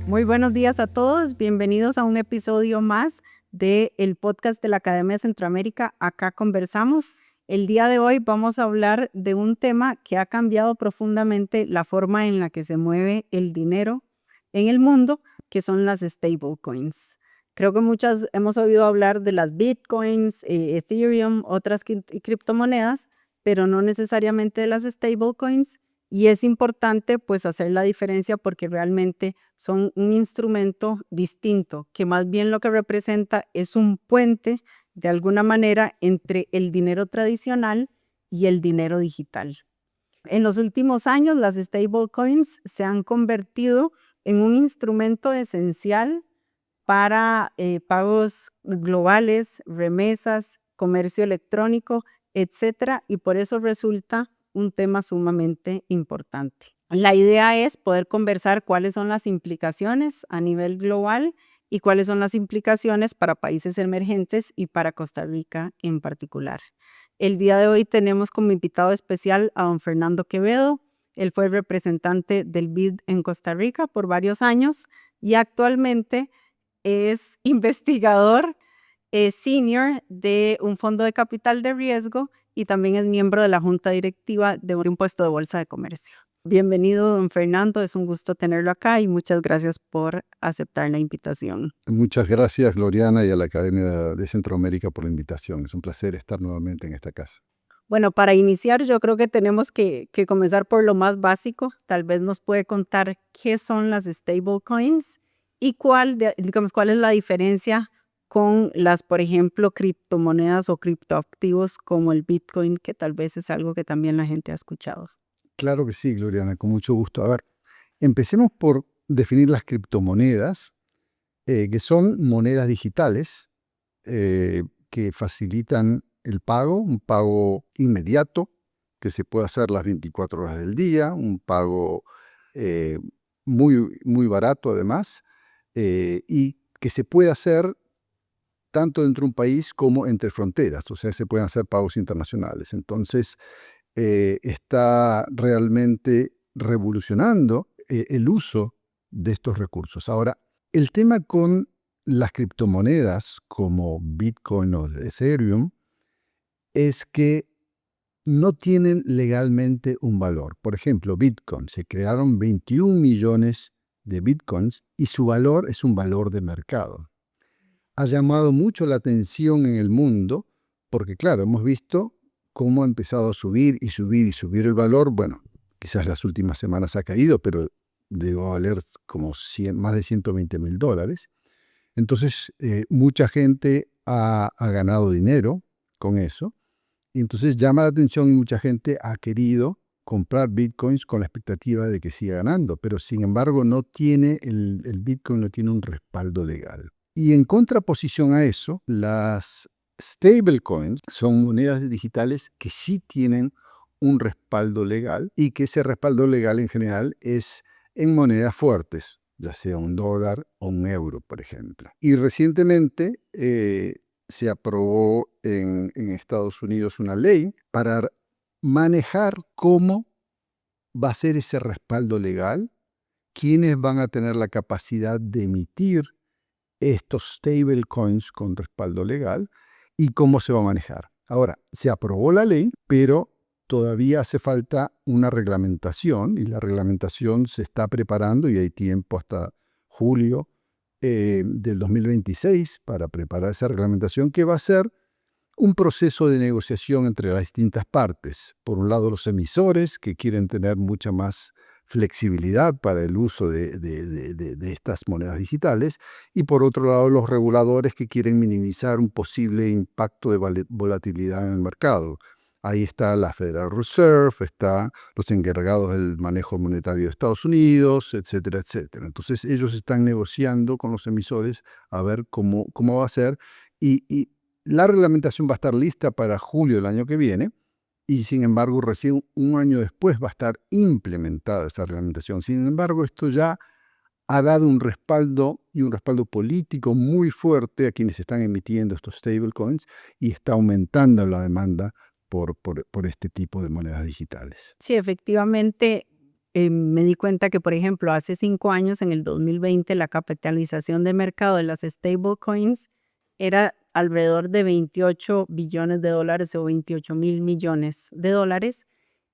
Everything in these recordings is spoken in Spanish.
Muy buenos días a todos, bienvenidos a un episodio más del podcast de la Academia de Centroamérica. Acá conversamos. El día de hoy vamos a hablar de un tema que ha cambiado profundamente la forma en la que se mueve el dinero en el mundo, que son las stablecoins. Creo que muchas hemos oído hablar de las bitcoins, Ethereum, otras criptomonedas, pero no necesariamente de las stablecoins. Y es importante pues hacer la diferencia porque realmente son un instrumento distinto, que más bien lo que representa es un puente de alguna manera entre el dinero tradicional y el dinero digital. En los últimos años, las stablecoins se han convertido en un instrumento esencial para pagos globales, remesas, comercio electrónico, etcétera, y por eso resulta un tema sumamente importante. La idea es poder conversar cuáles son las implicaciones a nivel global y cuáles son las implicaciones para países emergentes y para Costa Rica en particular. El día de hoy tenemos como invitado especial a don Fernando Quevedo. Él fue representante del BID en Costa Rica por varios años y actualmente es investigador senior de un fondo de capital de riesgo y también es miembro de la junta directiva de un puesto de bolsa de comercio. Bienvenido, don Fernando, es un gusto tenerlo acá y muchas gracias por aceptar la invitación. Muchas gracias, Gloriana, y a la Academia de Centroamérica por la invitación. Es un placer estar nuevamente en esta casa. Bueno, para iniciar yo creo que tenemos que comenzar por lo más básico. Tal vez nos puede contar qué son las stablecoins y cuál es la diferencia con las, por ejemplo, criptomonedas o criptoactivos como el Bitcoin, que tal vez es algo que también la gente ha escuchado. Claro que sí, Gloriana, con mucho gusto. A ver, empecemos por definir las criptomonedas, que son monedas digitales que facilitan el pago, un pago inmediato, que se puede hacer las 24 horas del día, un pago eh, muy barato además, y que se puede hacer tanto dentro de un país como entre fronteras, o sea, se pueden hacer pagos internacionales. Entonces, está realmente revolucionando el uso de estos recursos. Ahora, el tema con las criptomonedas como Bitcoin o Ethereum es que no tienen legalmente un valor. Por ejemplo, Bitcoin, se crearon 21 millones de Bitcoins y su valor es un valor de mercado. Ha llamado mucho la atención en el mundo porque, claro, hemos visto cómo ha empezado a subir y subir y subir el valor. Bueno, quizás las últimas semanas ha caído, pero llegó a valer como más de $120,000. Entonces, mucha gente ha ganado dinero con eso. Y entonces llama la atención y mucha gente ha querido comprar bitcoins con la expectativa de que siga ganando, pero sin embargo el bitcoin no tiene un respaldo legal. Y en contraposición a eso, las stablecoins son monedas digitales que sí tienen un respaldo legal y que ese respaldo legal en general es en monedas fuertes, ya sea un dólar o un euro, por ejemplo. Y recientemente se aprobó en Estados Unidos una ley para manejar cómo va a ser ese respaldo legal, quiénes van a tener la capacidad de emitir estos stablecoins con respaldo legal y cómo se va a manejar. Ahora, se aprobó la ley, pero todavía hace falta una reglamentación y la reglamentación se está preparando y hay tiempo hasta julio del 2026 para preparar esa reglamentación que va a ser un proceso de negociación entre las distintas partes. Por un lado, los emisores, que quieren tener mucha más flexibilidad para el uso de estas monedas digitales, y por otro lado, los reguladores, que quieren minimizar un posible impacto de volatilidad en el mercado. Ahí está la Federal Reserve, están los encargados del manejo monetario de Estados Unidos, etcétera, etcétera. Entonces, ellos están negociando con los emisores a ver cómo va a ser, y la reglamentación va a estar lista para julio del año que viene y, sin embargo, recién un año después va a estar implementada esa reglamentación. Sin embargo, esto ya ha dado un respaldo y un respaldo político muy fuerte a quienes están emitiendo estos stablecoins y está aumentando la demanda por este tipo de monedas digitales. Sí, efectivamente, me di cuenta que, por ejemplo, hace 5 años, en el 2020, la capitalización de mercado de las stablecoins era alrededor de 28 billones de dólares o 28.000 millones de dólares,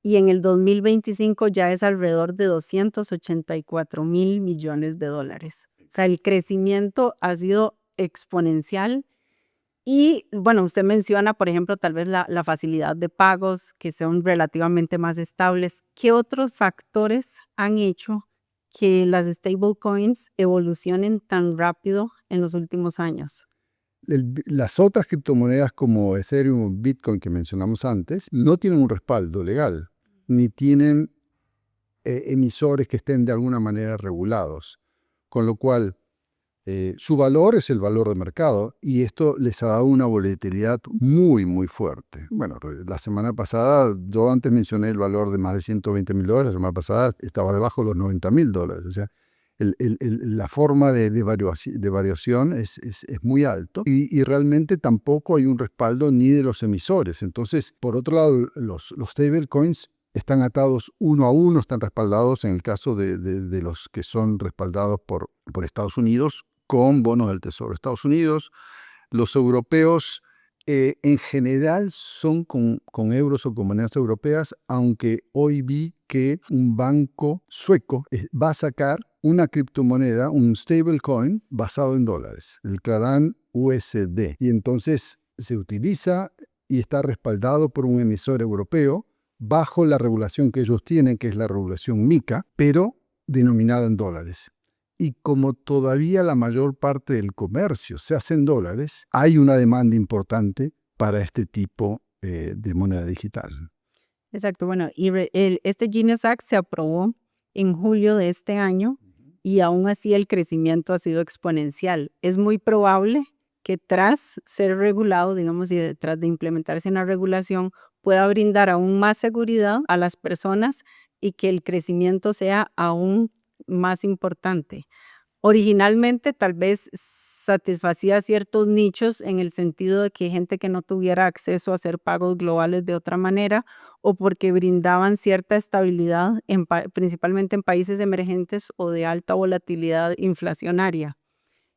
y en el 2025 ya es alrededor de 284.000 millones de dólares. O sea, el crecimiento ha sido exponencial. Y bueno, usted menciona, por ejemplo, tal vez la facilidad de pagos, que son relativamente más estables. ¿Qué otros factores han hecho que las stablecoins evolucionen tan rápido en los últimos años? Las otras criptomonedas como Ethereum o Bitcoin que mencionamos antes no tienen un respaldo legal, ni tienen emisores que estén de alguna manera regulados, con lo cual su valor es el valor de mercado y esto les ha dado una volatilidad muy, muy fuerte. Bueno, la semana pasada, yo antes mencioné el valor de más de $120.000, la semana pasada estaba debajo de los $90.000, o sea, la forma de variación es muy alto y realmente tampoco hay un respaldo ni de los emisores. Entonces, por otro lado, los stablecoins están atados uno a uno, están respaldados en el caso de los que son respaldados por Estados Unidos con bonos del Tesoro de Estados Unidos. Los europeos en general son con euros o con monedas europeas, aunque hoy vi que un banco sueco va a sacar una criptomoneda, un stablecoin basado en dólares, el Claran USD. Y entonces se utiliza y está respaldado por un emisor europeo bajo la regulación que ellos tienen, que es la regulación MiCA, pero denominada en dólares. Y como todavía la mayor parte del comercio se hace en dólares, hay una demanda importante para este tipo de moneda digital. Exacto, bueno, y este Genius Act se aprobó en julio de este año y aún así el crecimiento ha sido exponencial. Es muy probable que tras ser regulado, digamos, y detrás de implementarse una regulación, pueda brindar aún más seguridad a las personas y que el crecimiento sea aún más importante. Originalmente tal vez satisfacía ciertos nichos en el sentido de que gente que no tuviera acceso a hacer pagos globales de otra manera o porque brindaban cierta estabilidad principalmente en países emergentes o de alta volatilidad inflacionaria.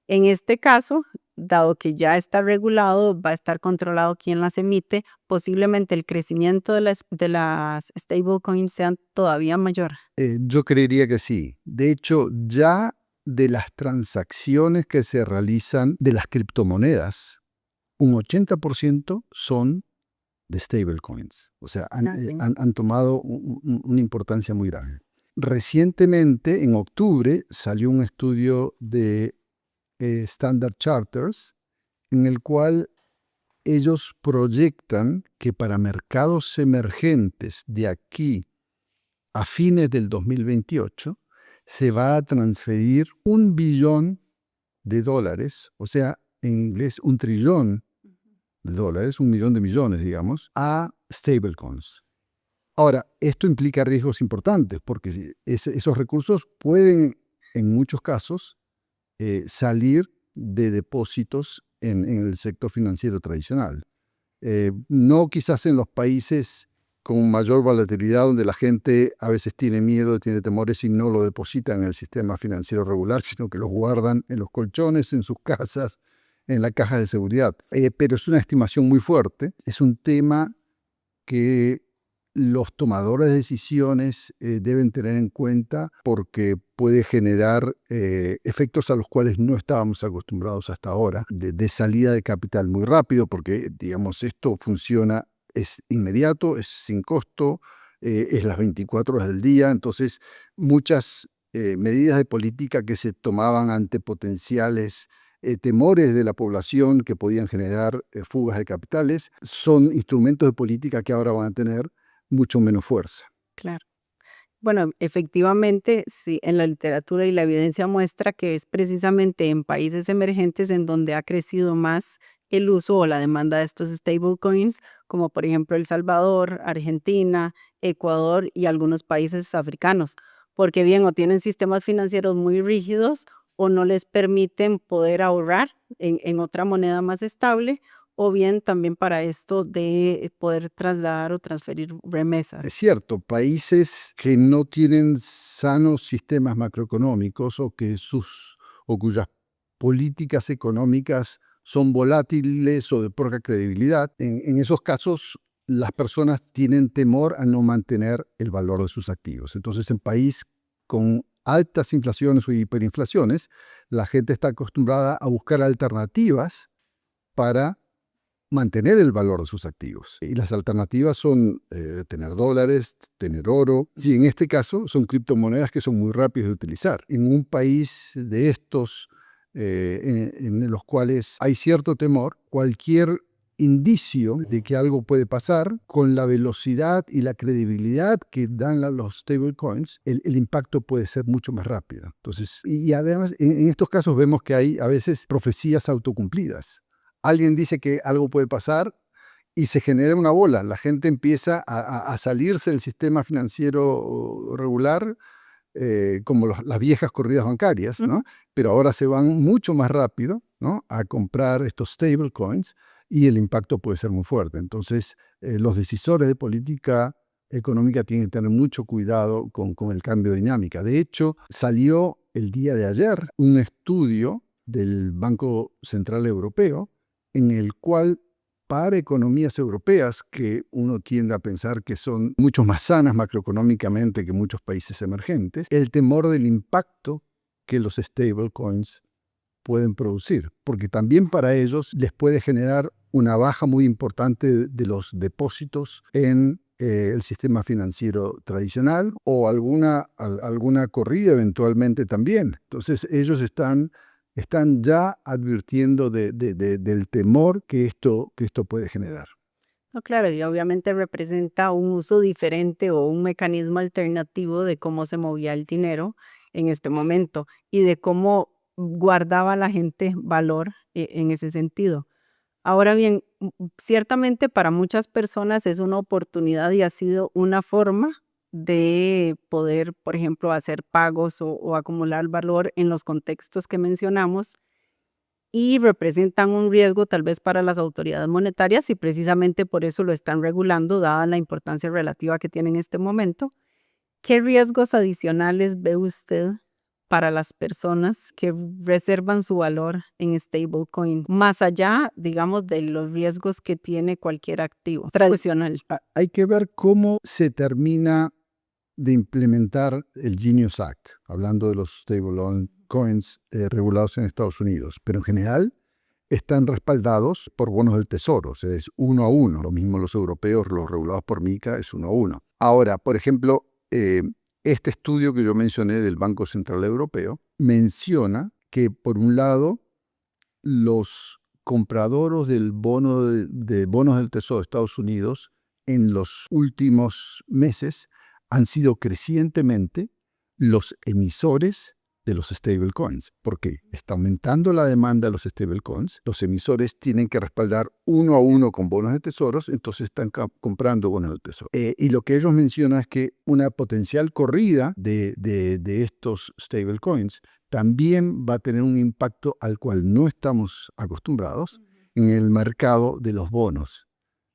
En este caso, dado que ya está regulado, va a estar controlado quién las emite, posiblemente el crecimiento de las stablecoins sean todavía mayor. Yo creería que sí. De hecho, ya de las transacciones que se realizan de las criptomonedas, un 80% son de stablecoins. O sea, han tomado una importancia muy grande. Recientemente, en octubre, salió un estudio de Standard Charters en el cual ellos proyectan que para mercados emergentes de aquí a fines del 2028 se va a transferir $1 billón, o sea, en inglés $1 trillón, $1 millón de millones, digamos, a stablecoins. Ahora, esto implica riesgos importantes porque esos recursos pueden, en muchos casos, salir de depósitos en el sector financiero tradicional. No quizás en los países con mayor volatilidad, donde la gente a veces tiene miedo, tiene temores y no lo deposita en el sistema financiero regular, sino que los guardan en los colchones, en sus casas, en la caja de seguridad. Pero es una estimación muy fuerte, es un tema que los tomadores de decisiones deben tener en cuenta porque puede generar efectos a los cuales no estábamos acostumbrados hasta ahora, de salida de capital muy rápido, porque digamos esto funciona, es inmediato, es sin costo, es las 24 horas del día, entonces muchas medidas de política que se tomaban ante potenciales temores de la población que podían generar fugas de capitales, son instrumentos de política que ahora van a tener mucho menos fuerza. Claro. Bueno, efectivamente, sí, en la literatura y la evidencia muestra que es precisamente en países emergentes en donde ha crecido más el uso o la demanda de estos stablecoins, como por ejemplo El Salvador, Argentina, Ecuador y algunos países africanos, porque bien o tienen sistemas financieros muy rígidos o no les permiten poder ahorrar en otra moneda más estable, o bien también para esto de poder trasladar o transferir remesas. Es cierto, países que no tienen sanos sistemas macroeconómicos o cuyas políticas económicas son volátiles o de poca credibilidad, en esos casos las personas tienen temor a no mantener el valor de sus activos. Entonces, en país con altas inflaciones o hiperinflaciones, la gente está acostumbrada a buscar alternativas para mantener el valor de sus activos. Y las alternativas son tener dólares, tener oro. Y en este caso son criptomonedas que son muy rápidas de utilizar. En un país de estos en los cuales hay cierto temor, cualquier indicio de que algo puede pasar, con la velocidad y la credibilidad que dan los stablecoins, el impacto puede ser mucho más rápido. Entonces, y además en estos casos vemos que hay a veces profecías autocumplidas. Alguien dice que algo puede pasar y se genera una bola. La gente empieza a salirse del sistema financiero regular, como las viejas corridas bancarias, ¿no? Pero ahora se van mucho más rápido, ¿no?, a comprar estos stablecoins y el impacto puede ser muy fuerte. Entonces, los decisores de política económica tienen que tener mucho cuidado con el cambio de dinámica. De hecho, salió el día de ayer un estudio del Banco Central Europeo en el cual, para economías europeas que uno tiende a pensar que son mucho más sanas macroeconómicamente que muchos países emergentes, el temor del impacto que los stablecoins pueden producir, porque también para ellos les puede generar una baja muy importante de los depósitos en el sistema financiero tradicional o alguna corrida eventualmente también. Entonces ellos están ya advirtiendo del temor que esto puede generar. No, claro, y obviamente representa un uso diferente o un mecanismo alternativo de cómo se movía el dinero en este momento y de cómo guardaba la gente valor en ese sentido. Ahora bien, ciertamente para muchas personas es una oportunidad y ha sido una forma de poder, por ejemplo, hacer pagos o acumular valor en los contextos que mencionamos y representan un riesgo tal vez para las autoridades monetarias y precisamente por eso lo están regulando, dada la importancia relativa que tiene en este momento. ¿Qué riesgos adicionales ve usted para las personas que reservan su valor en stablecoin, más allá, digamos, de los riesgos que tiene cualquier activo tradicional? Hay que ver cómo se termina de implementar el Genius Act, hablando de los stablecoins regulados en Estados Unidos, pero en general están respaldados por bonos del tesoro, o sea, es 1 a 1. Lo mismo los europeos, los regulados por MiCA, es 1 a 1. Ahora, por ejemplo, este estudio que yo mencioné del Banco Central Europeo menciona que, por un lado, los compradores del de bonos del tesoro de Estados Unidos en los últimos meses han sido crecientemente los emisores de los stablecoins. ¿Por qué? Está aumentando la demanda de los stablecoins. Los emisores tienen que respaldar 1 a 1 con bonos de tesoros, entonces están comprando bonos de tesoro. Y lo que ellos mencionan es que una potencial corrida de estos stablecoins también va a tener un impacto al cual no estamos acostumbrados en el mercado de los bonos.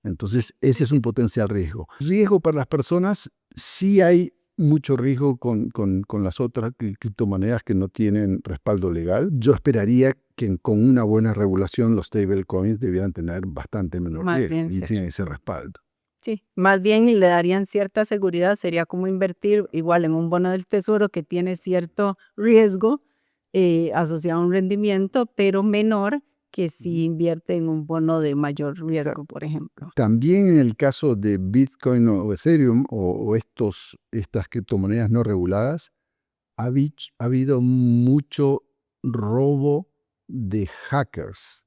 Entonces, ese es un potencial riesgo. Riesgo para las personas, sí hay mucho riesgo con las otras criptomonedas que no tienen respaldo legal. Yo esperaría que con una buena regulación los stablecoins debieran tener bastante menor riesgo y tienen ese respaldo. Sí, más bien le darían cierta seguridad, sería como invertir igual en un bono del tesoro que tiene cierto riesgo asociado a un rendimiento, pero menor que si invierte en un bono de mayor riesgo, por ejemplo. También en el caso de Bitcoin o Ethereum o estas criptomonedas no reguladas, ha habido mucho robo de hackers,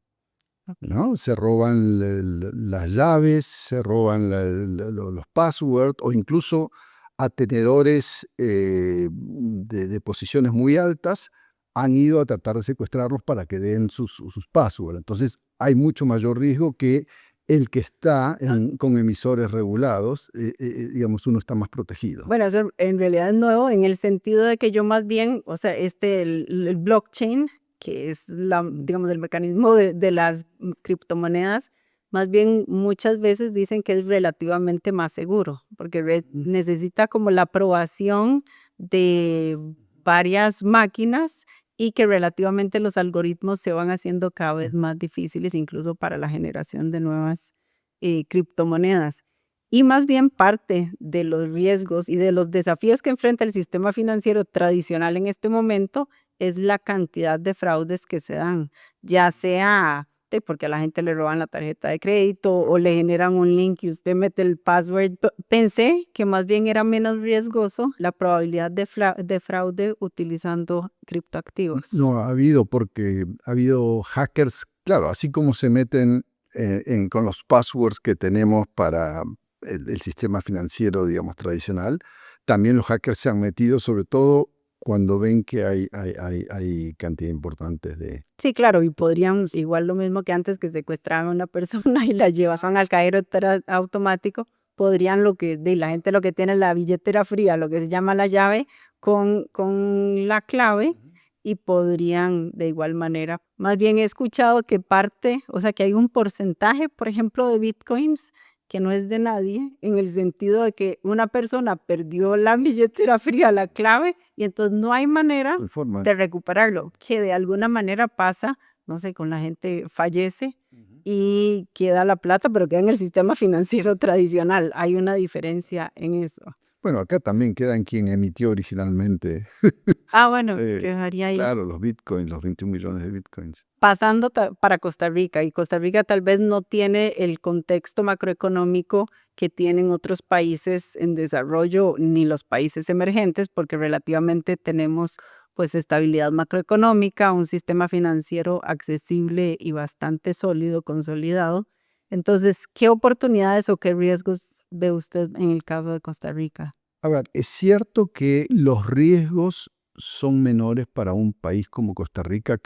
¿no? Se roban las llaves, se roban los passwords o incluso a tenedores de posiciones muy altas han ido a tratar de secuestrarlos para que den sus passwords. Entonces hay mucho mayor riesgo que el que está con emisores regulados, digamos, uno está más protegido. Bueno, eso en realidad es nuevo en el sentido de que yo más bien, o sea, el blockchain, que es digamos, el mecanismo de las criptomonedas, Más bien, muchas veces dicen que es relativamente más seguro, porque necesita como la aprobación de varias máquinas y que relativamente los algoritmos se van haciendo cada vez más difíciles, incluso para la generación de nuevas criptomonedas. Y más bien parte de los riesgos y de los desafíos que enfrenta el sistema financiero tradicional en este momento es la cantidad de fraudes que se dan, ya sea porque a la gente le roban la tarjeta de crédito o le generan un link y usted mete el password. Pensé que más bien era menos riesgoso la probabilidad de fraude utilizando criptoactivos. No ha habido, porque ha habido hackers, claro, así como se meten con los passwords que tenemos para el sistema financiero, digamos, tradicional, también los hackers se han metido, sobre todo cuando ven que hay cantidad importante de... Sí, claro, y podrían, igual lo mismo que antes que secuestraban a una persona y la llevaban al cajero automático, podrían la gente lo que tiene es la billetera fría, lo que se llama la llave, con la clave y podrían de igual manera. Más bien he escuchado que o sea, que hay un porcentaje, por ejemplo, de bitcoins que no es de nadie, en el sentido de que una persona perdió la billetera fría, la clave, y entonces no hay manera de recuperarlo, que de alguna manera pasa, no sé, con la gente fallece y queda la plata, pero queda en el sistema financiero tradicional. Hay una diferencia en eso. Bueno, acá también quedan quien emitió originalmente. Bueno, quedaría ahí. Claro, los bitcoins, los 21 millones de bitcoins. Pasando para Costa Rica, y Costa Rica tal vez no tiene el contexto macroeconómico que tienen otros países en desarrollo, ni los países emergentes, porque relativamente tenemos pues estabilidad macroeconómica, un sistema financiero accesible y bastante sólido, consolidado. Entonces, ¿qué oportunidades o qué riesgos ve usted en el caso de Costa Rica? A ver, es cierto que los riesgos son menores para un país como Costa Rica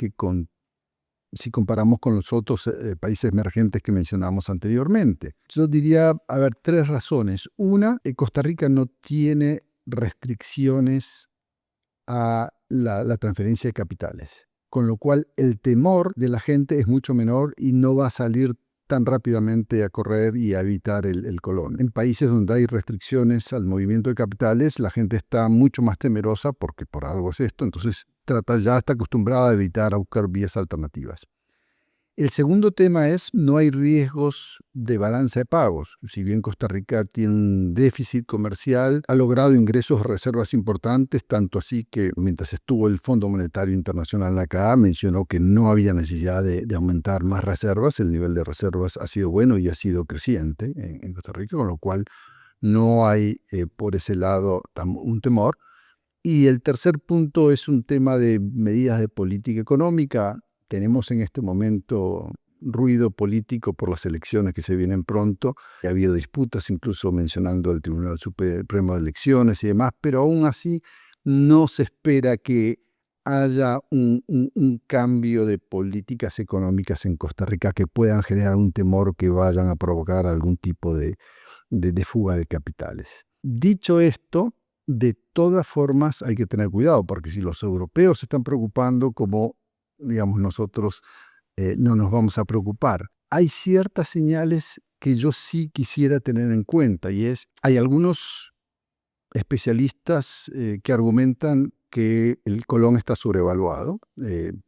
si comparamos con los otros países emergentes que mencionamos anteriormente. Yo diría, a ver, tres razones. Una, Costa Rica no tiene restricciones a la transferencia de capitales, con lo cual el temor de la gente es mucho menor y no va a salir tan rápidamente a correr y a evitar el colón. En países donde hay restricciones al movimiento de capitales, la gente está mucho más temerosa porque por algo es esto, entonces ya está acostumbrada a evitar, a buscar vías alternativas. El segundo tema es, no hay riesgos de balanza de pagos. Si bien Costa Rica tiene un déficit comercial, ha logrado ingresos de reservas importantes, tanto así que mientras estuvo el Fondo Monetario Internacional acá, mencionó que no había necesidad de aumentar más reservas. El nivel de reservas ha sido bueno y ha sido creciente en Costa Rica, con lo cual no hay por ese lado un temor. Y el tercer punto es un tema de medidas de política económica. Tenemos en este momento ruido político por las elecciones que se vienen pronto. Ha habido disputas, incluso mencionando el Tribunal Supremo de Elecciones y demás, pero aún así no se espera que haya un cambio de políticas económicas en Costa Rica que puedan generar un temor que vayan a provocar algún tipo de fuga de capitales. Dicho esto, de todas formas hay que tener cuidado, porque si los europeos se están preocupando, como digamos nosotros no nos vamos a preocupar. Hay ciertas señales que yo sí quisiera tener en cuenta, y hay algunos especialistas que argumentan que el colón está sobrevaluado.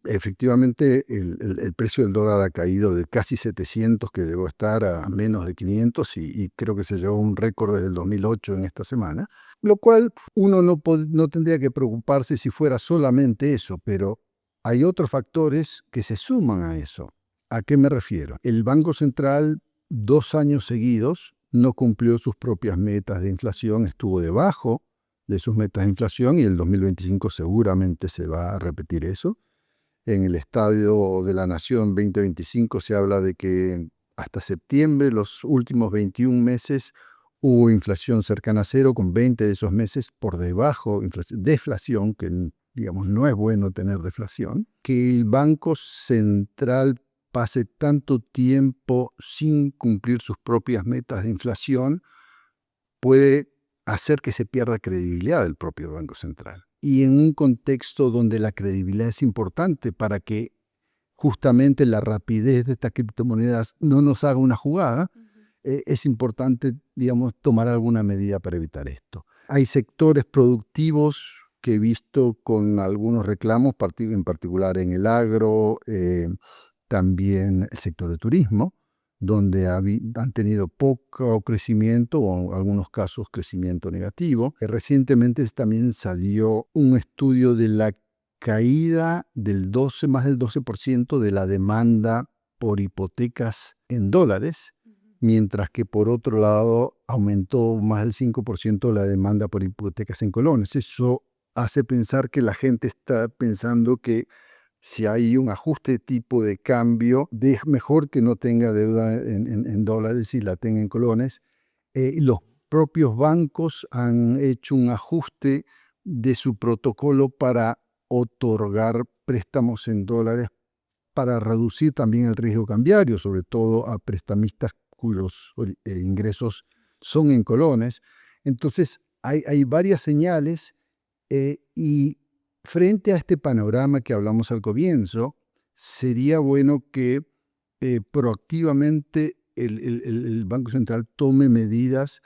Efectivamente, el precio del dólar ha caído de casi 700, que llegó a estar a menos de 500, y creo que se llevó un récord desde el 2008 en esta semana, lo cual uno no tendría que preocuparse si fuera solamente eso, pero hay otros factores que se suman a eso. ¿A qué me refiero? El Banco Central, 2 años seguidos, no cumplió sus propias metas de inflación, estuvo debajo de sus metas de inflación, y el 2025 seguramente se va a repetir eso. En el Estadio de la Nación 2025 se habla de que hasta septiembre, los últimos 21 meses, hubo inflación cercana a cero, con 20 de esos meses por debajo, deflación, que digamos no es bueno tener deflación. Que el Banco Central pase tanto tiempo sin cumplir sus propias metas de inflación puede hacer que se pierda credibilidad del propio Banco Central. Y en un contexto donde la credibilidad es importante para que justamente la rapidez de estas criptomonedas no nos haga una jugada, es importante, digamos, tomar alguna medida para evitar esto. Hay sectores productivos que he visto con algunos reclamos, en particular en el agro, también el sector de turismo, donde han tenido poco crecimiento o en algunos casos crecimiento negativo. Recientemente también salió un estudio de la caída más del 12% de la demanda por hipotecas en dólares, mientras que por otro lado aumentó más del 5% la demanda por hipotecas en colones. Eso hace pensar que la gente está pensando que si hay un ajuste de tipo de cambio, es mejor que no tenga deuda en dólares y la tenga en colones. Los propios bancos han hecho un ajuste de su protocolo para otorgar préstamos en dólares para reducir también el riesgo cambiario, sobre todo a prestamistas cuyos ingresos son en colones. Entonces, hay varias señales y frente a este panorama que hablamos al comienzo, sería bueno que proactivamente el Banco Central tome medidas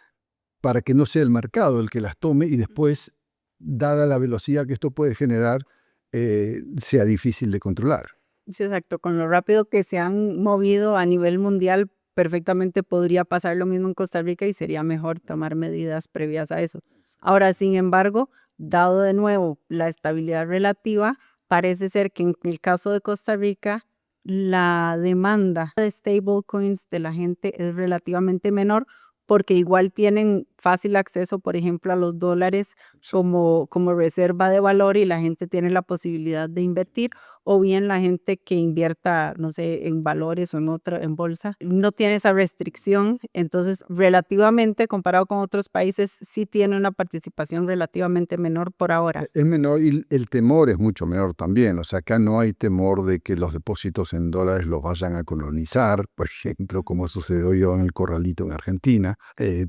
para que no sea el mercado el que las tome y después, dada la velocidad que esto puede generar, sea difícil de controlar. Sí, exacto. Con lo rápido que se han movido a nivel mundial, perfectamente podría pasar lo mismo en Costa Rica y sería mejor tomar medidas previas a eso. Ahora, sin embargo, dado de nuevo la estabilidad relativa, parece ser que en el caso de Costa Rica, la demanda de stablecoins de la gente es relativamente menor porque igual tienen fácil acceso, por ejemplo, a los dólares como reserva de valor y la gente tiene la posibilidad de invertir, o bien la gente que invierta, no sé, en valores o en bolsa, no tiene esa restricción. Entonces, relativamente, comparado con otros países, sí tiene una participación relativamente menor por ahora. Es menor y el temor es mucho menor también. O sea, acá no hay temor de que los depósitos en dólares los vayan a colonizar, por ejemplo, como sucedió en el Corralito en Argentina.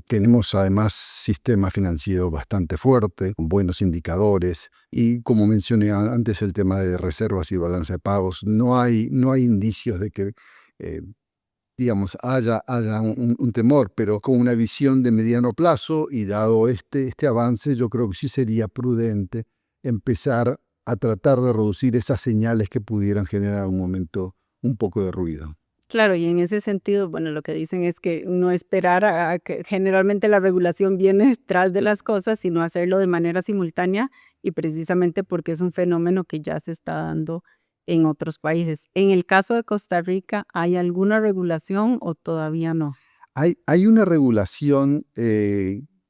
Tenemos además sistema financiero bastante fuerte, con buenos indicadores y, como mencioné antes, el tema de reservas y balance de pagos. No hay indicios de que digamos, haya un temor, pero con una visión de mediano plazo y dado este avance, yo creo que sí sería prudente empezar a tratar de reducir esas señales que pudieran generar en un momento un poco de ruido. Claro, y en ese sentido, bueno, lo que dicen es que no esperar a que generalmente la regulación viene detrás de las cosas, sino hacerlo de manera simultánea y precisamente porque es un fenómeno que ya se está dando en otros países. En el caso de Costa Rica, ¿hay alguna regulación o todavía no? Hay una regulación,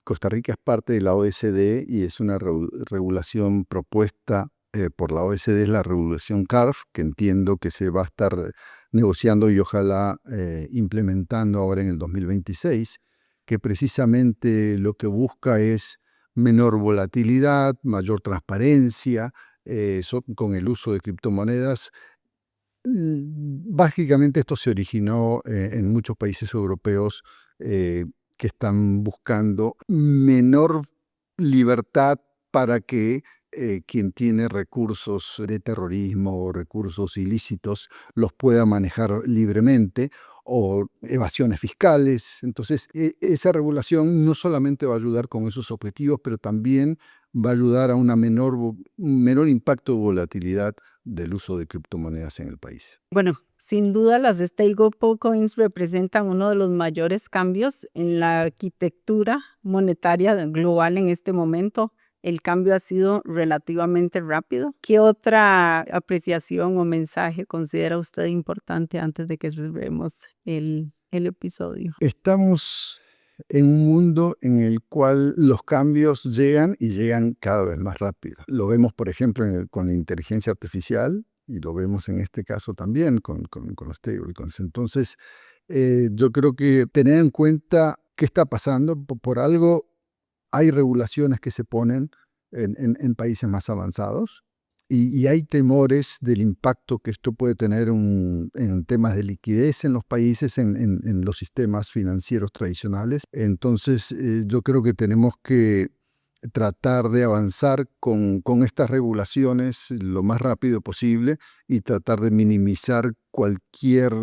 Costa Rica es parte de la OECD y es una regulación propuesta por la OECD, es la regulación CARF, que entiendo que se va a estar negociando y ojalá implementando ahora en el 2026, que precisamente lo que busca es menor volatilidad, mayor transparencia con el uso de criptomonedas. Básicamente esto se originó en muchos países europeos que están buscando menor libertad para que quien tiene recursos de terrorismo o recursos ilícitos los pueda manejar libremente o evasiones fiscales. Entonces, esa regulación no solamente va a ayudar con esos objetivos, pero también va a ayudar a un menor impacto de volatilidad del uso de criptomonedas en el país. Bueno, sin duda las stablecoins representan uno de los mayores cambios en la arquitectura monetaria global en este momento. El cambio ha sido relativamente rápido. ¿Qué otra apreciación o mensaje considera usted importante antes de que cerremos el episodio? Estamos en un mundo en el cual los cambios llegan y llegan cada vez más rápido. Lo vemos, por ejemplo, con la inteligencia artificial y lo vemos en este caso también con los stablecoins. Entonces, yo creo que tener en cuenta qué está pasando, por algo hay regulaciones que se ponen en países más avanzados y hay temores del impacto que esto puede tener en temas de liquidez en los países, en los sistemas financieros tradicionales. Entonces, yo creo que tenemos que tratar de avanzar con estas regulaciones lo más rápido posible y tratar de minimizar cualquier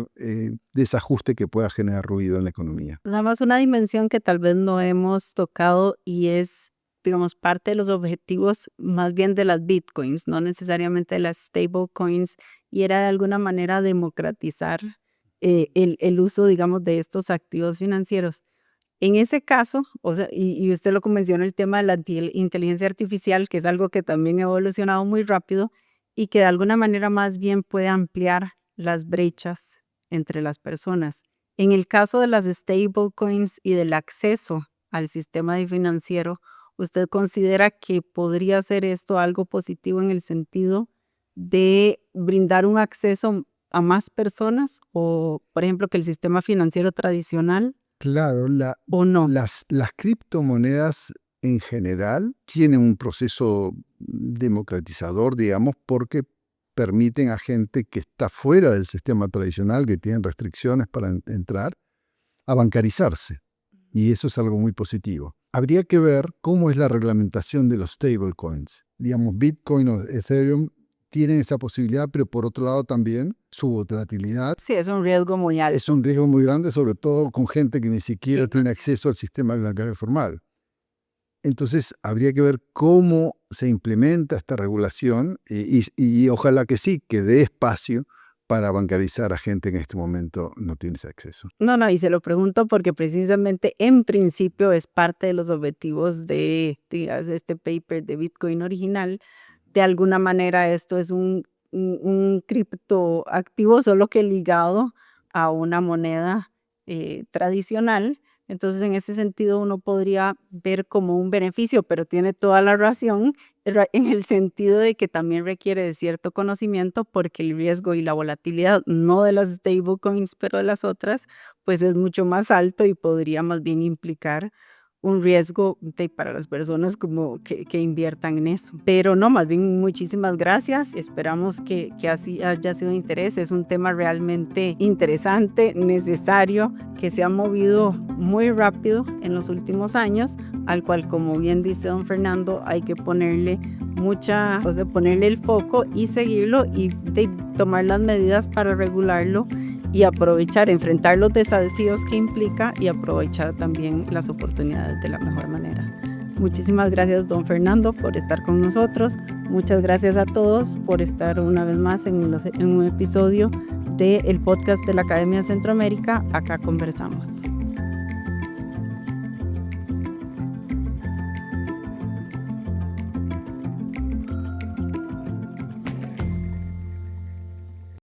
desajuste que pueda generar ruido en la economía. Nada más una dimensión que tal vez no hemos tocado y es, digamos, parte de los objetivos más bien de las bitcoins, no necesariamente de las stablecoins, y era de alguna manera democratizar el uso, digamos, de estos activos financieros. En ese caso, o sea, y usted lo mencionó, el tema de la inteligencia artificial, que es algo que también ha evolucionado muy rápido y que de alguna manera más bien puede ampliar las brechas entre las personas. En el caso de las stablecoins y del acceso al sistema financiero, ¿usted considera que podría ser esto algo positivo en el sentido de brindar un acceso a más personas o, por ejemplo, que el sistema financiero tradicional? Claro, ¿O no? las criptomonedas en general tienen un proceso democratizador, digamos, porque permiten a gente que está fuera del sistema tradicional, que tienen restricciones para entrar, a bancarizarse. Y eso es algo muy positivo. Habría que ver cómo es la reglamentación de los stablecoins. Digamos, Bitcoin o Ethereum tienen esa posibilidad, pero por otro lado también su volatilidad. Sí, es un riesgo muy alto. Es un riesgo muy grande, sobre todo con gente que ni siquiera tiene acceso al sistema bancario formal. Entonces, habría que ver cómo se implementa esta regulación y ojalá que sí, que dé espacio para bancarizar a gente que en este momento no tiene ese acceso. No, y se lo pregunto porque precisamente en principio es parte de los objetivos de, digamos, este paper de Bitcoin original. De alguna manera esto es un criptoactivo, solo que ligado a una moneda tradicional. Entonces, en ese sentido, uno podría ver como un beneficio, pero tiene toda la razón en el sentido de que también requiere de cierto conocimiento porque el riesgo y la volatilidad, no de las stablecoins, pero de las otras, pues es mucho más alto y podría más bien implicar un riesgo para las personas como que inviertan en eso. Pero no, más bien muchísimas gracias. Esperamos que así haya sido de interés. Es un tema realmente interesante, necesario, que se ha movido muy rápido en los últimos años, al cual, como bien dice don Fernando, hay que ponerle ponerle el foco y seguirlo y tomar las medidas para regularlo y aprovechar, enfrentar los desafíos que implica y aprovechar también las oportunidades de la mejor manera. Muchísimas gracias, don Fernando, por estar con nosotros. Muchas gracias a todos por estar una vez más en un episodio del podcast de la Academia Centroamérica. Acá conversamos.